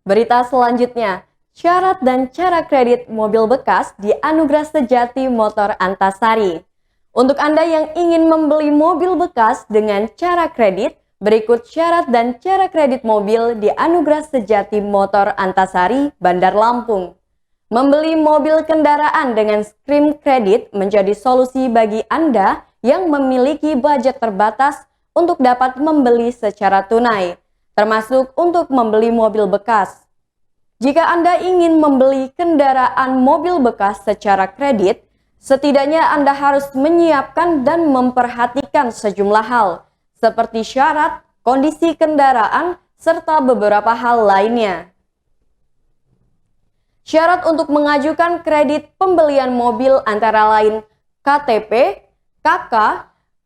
Berita selanjutnya, syarat dan cara kredit mobil bekas di Anugerah Sejati Motor Antasari. Untuk Anda yang ingin membeli mobil bekas dengan cara kredit, berikut syarat dan cara kredit mobil di Anugerah Sejati Motor Antasari, Bandar Lampung. Membeli mobil kendaraan dengan skrim kredit menjadi solusi bagi Anda yang memiliki budget terbatas untuk dapat membeli secara tunai, termasuk untuk membeli mobil bekas. Jika Anda ingin membeli kendaraan mobil bekas secara kredit, setidaknya Anda harus menyiapkan dan memperhatikan sejumlah hal, seperti syarat, kondisi kendaraan, serta beberapa hal lainnya. Syarat untuk mengajukan kredit pembelian mobil antara lain KTP, KK,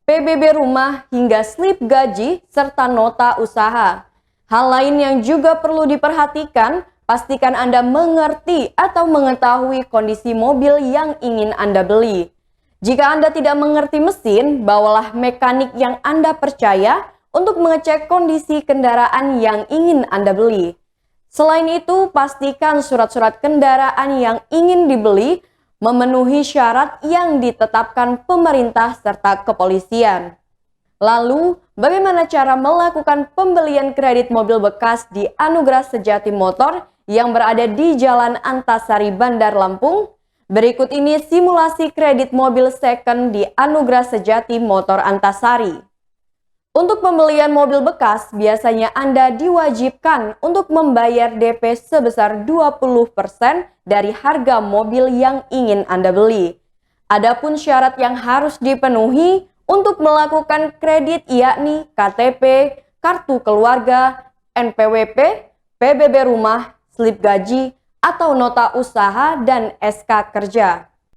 PBB rumah hingga slip gaji serta nota usaha. Hal lain yang juga perlu diperhatikan, pastikan Anda mengerti atau mengetahui kondisi mobil yang ingin Anda beli. Jika Anda tidak mengerti mesin, bawalah mekanik yang Anda percaya untuk mengecek kondisi kendaraan yang ingin Anda beli. Selain itu, pastikan surat-surat kendaraan yang ingin dibeli memenuhi syarat yang ditetapkan pemerintah serta kepolisian. Lalu, bagaimana cara melakukan pembelian kredit mobil bekas di Anugerah Sejati Motor yang berada di Jalan Antasari, Bandar Lampung? Berikut ini simulasi kredit mobil second di Anugerah Sejati Motor Antasari. Untuk pembelian mobil bekas, biasanya Anda diwajibkan untuk membayar DP sebesar 20% dari harga mobil yang ingin Anda beli. Adapun syarat yang harus dipenuhi untuk melakukan kredit yakni KTP, kartu keluarga, NPWP, PBB rumah, slip gaji, atau nota usaha dan SK kerja.